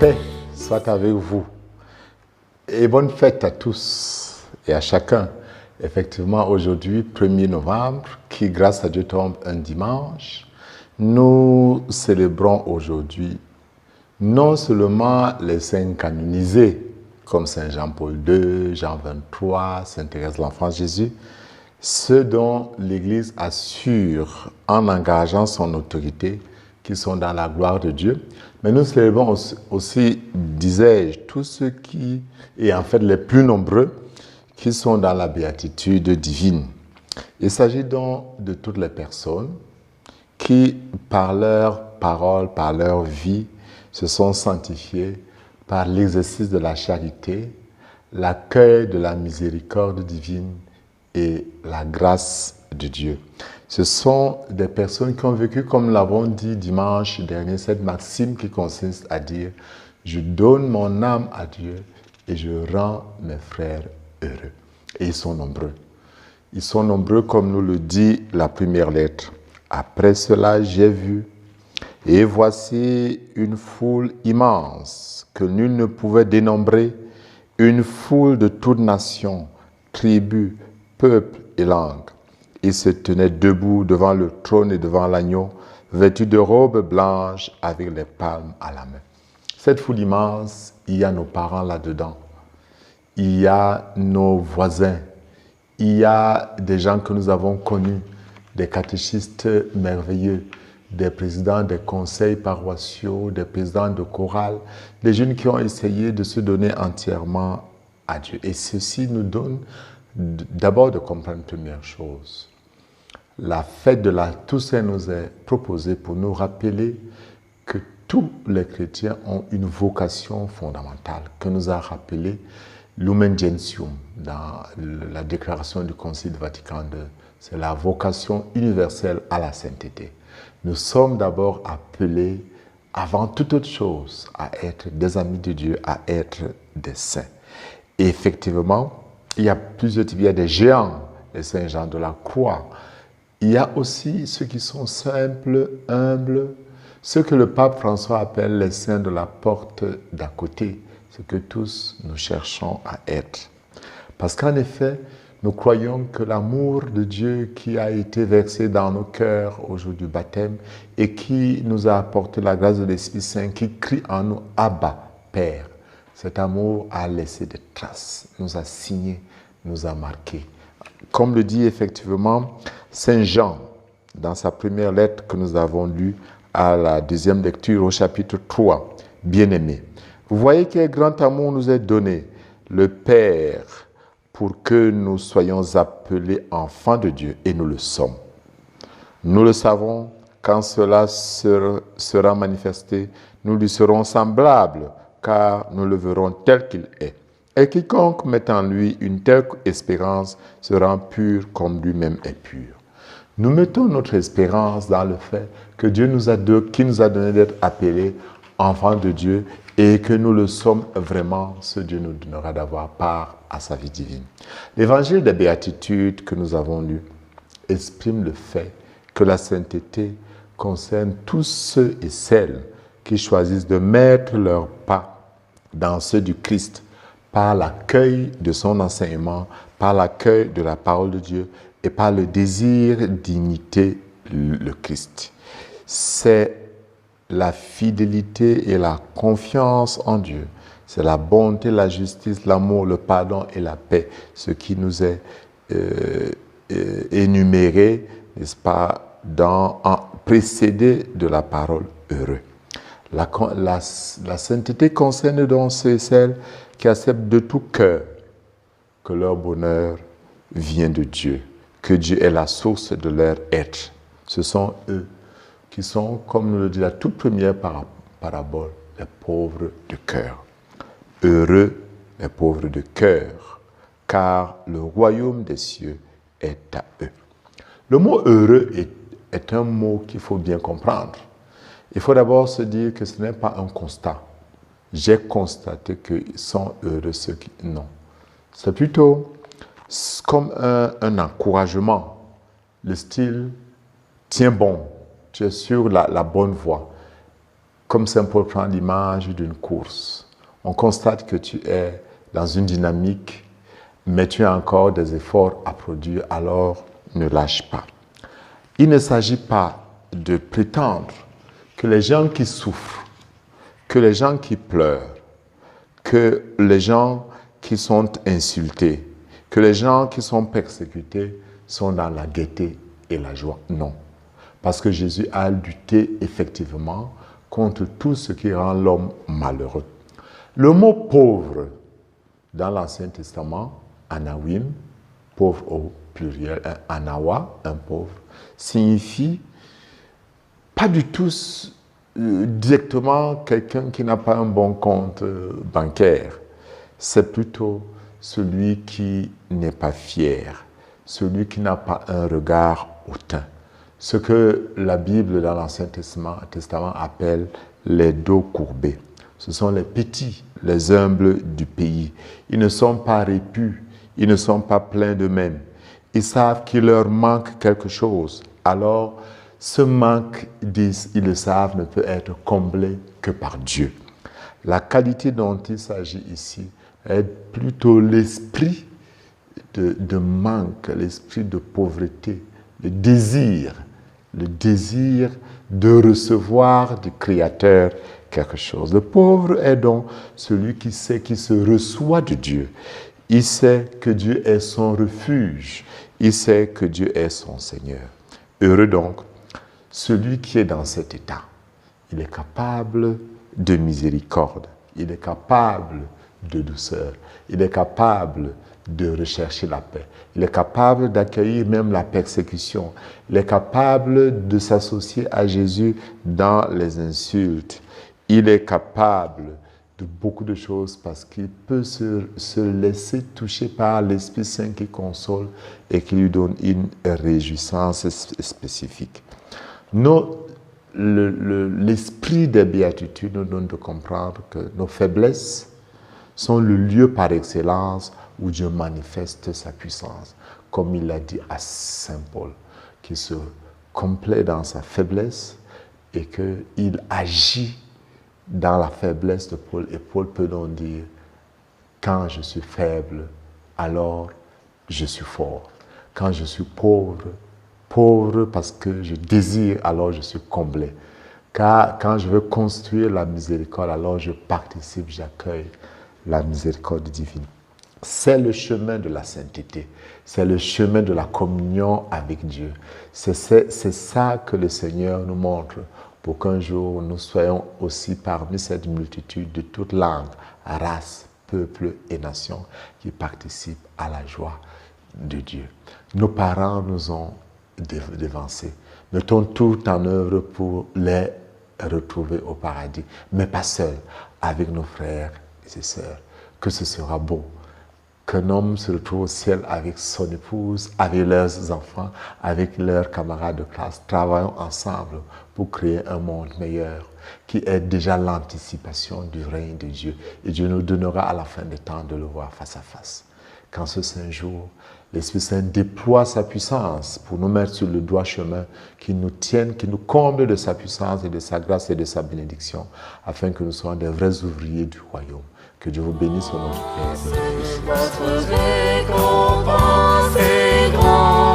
paix soit avec vous et bonne fête à tous et à chacun. Effectivement, aujourd'hui, 1er novembre, qui grâce à Dieu tombe un dimanche, nous célébrons aujourd'hui non seulement les saints canonisés, comme Saint Jean-Paul II, Jean XXIII, Sainte Thérèse de l'Enfant Jésus, ceux dont l'Église assure en engageant son autorité qui sont dans la gloire de Dieu. Mais nous célébrons aussi, disais-je, tous ceux qui, et en fait les plus nombreux, qui sont dans la béatitude divine. Il s'agit donc de toutes les personnes qui, par leur parole, par leur vie, se sont sanctifiées par l'exercice de la charité, l'accueil de la miséricorde divine et la grâce de Dieu. Ce sont des personnes qui ont vécu, comme nous l'avons dit dimanche dernier, cette maxime qui consiste à dire « Je donne mon âme à Dieu et je rends mes frères heureux ». Et ils sont nombreux. Ils sont nombreux comme nous le dit la première lettre. « Après cela, j'ai vu, et voici une foule immense que nul ne pouvait dénombrer, une foule de toutes nations, tribus, peuples et langues. Ils se tenaient debout devant le trône et devant l'agneau, vêtus de robes blanches avec les palmes à la main. » Cette foule immense, il y a nos parents là-dedans, il y a nos voisins, il y a des gens que nous avons connus, des catéchistes merveilleux, des présidents des conseils paroissiaux, des présidents de chorale, des jeunes qui ont essayé de se donner entièrement à Dieu. Et ceci nous donne d'abord de comprendre une première chose. La fête de la Toussaint nous est proposée pour nous rappeler que tous les chrétiens ont une vocation fondamentale, que nous a rappelé Lumen Gentium dans la déclaration du Concile Vatican II. C'est la vocation universelle à la sainteté. Nous sommes d'abord appelés, avant toute autre chose, à être des amis de Dieu, à être des saints. Et effectivement, il y a plusieurs types. Il y a des géants, les saints Jean de la Croix. Il y a aussi ceux qui sont simples, humbles, ceux que le pape François appelle les saints de la porte d'à côté, ce que tous nous cherchons à être. Parce qu'en effet, nous croyons que l'amour de Dieu qui a été versé dans nos cœurs au jour du baptême et qui nous a apporté la grâce de l'Esprit Saint, qui crie en nous « Abba, Père », cet amour a laissé des traces, nous a signés, nous a marqués. Comme le dit effectivement Saint Jean dans sa première lettre que nous avons lue à la deuxième lecture au chapitre 3, « Bien-aimés, vous voyez quel grand amour nous est donné, le Père, pour que nous soyons appelés enfants de Dieu, et nous le sommes. Nous le savons, quand cela sera manifesté, nous lui serons semblables, car nous le verrons tel qu'il est. Et quiconque met en lui une telle espérance sera pur comme lui-même est pur. » Nous mettons notre espérance dans le fait que Dieu qui nous a donné d'être appelés enfants de Dieu et que nous le sommes vraiment, ce Dieu nous donnera d'avoir part à sa vie divine. L'évangile des béatitudes que nous avons lu exprime le fait que la sainteté concerne tous ceux et celles qui choisissent de mettre leur pas dans ceux du Christ par l'accueil de son enseignement, par l'accueil de la parole de Dieu et par le désir d'imiter le Christ. C'est la fidélité et la confiance en Dieu. C'est la bonté, la justice, l'amour, le pardon et la paix, ce qui nous est énuméré, n'est-ce pas, précédé de la parole heureux. La sainteté concerne donc ceux et celles qui acceptent de tout cœur que leur bonheur vient de Dieu, que Dieu est la source de leur être. Ce sont eux qui sont, comme nous le dit la toute première parabole, les pauvres de cœur. Heureux les pauvres de cœur, car le royaume des cieux est à eux. Le mot heureux est un mot qu'il faut bien comprendre. Il faut d'abord se dire que ce n'est pas un constat. J'ai constaté qu'ils sont heureux ceux qui... Non. C'est plutôt comme un encouragement. Le style, tiens bon, tu es sur la bonne voie. comme Saint Paul prend l'image d'une course. On constate que tu es dans une dynamique, mais tu as encore des efforts à produire, alors ne lâche pas. Il ne s'agit pas de prétendre que les gens qui souffrent, que les gens qui pleurent, que les gens qui sont insultés, que les gens qui sont persécutés sont dans la gaieté et la joie. Non. Parce que Jésus a lutté effectivement contre tout ce qui rend l'homme malheureux. Le mot pauvre dans l'Ancien Testament, anawim, pauvre au pluriel, un anawa, un pauvre, signifie pas du tout directement quelqu'un qui n'a pas un bon compte bancaire. C'est plutôt celui qui n'est pas fier, celui qui n'a pas un regard hautain. Ce que la Bible dans l'Ancien Testament appelle les dos courbés. Ce sont les petits, les humbles du pays. Ils ne sont pas répus, ils ne sont pas pleins d'eux-mêmes. Ils savent qu'il leur manque quelque chose. Alors, ce manque, ils le savent, ne peut être comblé que par Dieu. La qualité dont il s'agit ici est plutôt l'esprit de manque, l'esprit de pauvreté, le désir de recevoir du Créateur quelque chose. Le pauvre est donc celui qui sait qu'il se reçoit de Dieu. Il sait que Dieu est son refuge. Il sait que Dieu est son Seigneur. Heureux donc celui qui est dans cet état. Il est capable de miséricorde. Il est capable de douceur. Il est capable de rechercher la paix. Il est capable d'accueillir même la persécution. Il est capable de s'associer à Jésus dans les insultes. Il est capable de beaucoup de choses parce qu'il peut se laisser toucher par l'Esprit Saint qui console et qui lui donne une réjouissance spécifique. L'esprit des béatitudes nous donne de comprendre que nos faiblesses sont le lieu par excellence où Dieu manifeste sa puissance. Comme il l'a dit à Saint Paul, qui se complaît dans sa faiblesse et qu'il agit dans la faiblesse de Paul. Et Paul peut donc dire, quand je suis faible, alors je suis fort. Quand je suis pauvre, pauvre parce que je désire, alors je suis comblé. Car quand je veux construire la miséricorde, alors je participe, j'accueille la miséricorde divine. C'est le chemin de la sainteté, c'est le chemin de la communion avec Dieu. C'est ça que le Seigneur nous montre pour qu'un jour nous soyons aussi parmi cette multitude de toutes langues, races, peuples et nations qui participent à la joie de Dieu. Nos parents nous ont devancés. Mettons tout en œuvre pour les retrouver au paradis, mais pas seuls, avec nos frères et sœurs, que ce sera beau. Qu'un homme se retrouve au ciel avec son épouse, avec leurs enfants, avec leurs camarades de classe. Travaillons ensemble pour créer un monde meilleur qui est déjà l'anticipation du règne de Dieu. Et Dieu nous donnera à la fin des temps de le voir face à face. Quand ce saint jour, l'Esprit Saint déploie sa puissance pour nous mettre sur le droit chemin, qui nous tienne, qui nous comble de sa puissance et de sa grâce et de sa bénédiction, afin que nous soyons des vrais ouvriers du royaume. Que Dieu vous bénisse au nom du Père et du Fils. Votre récompense est grande.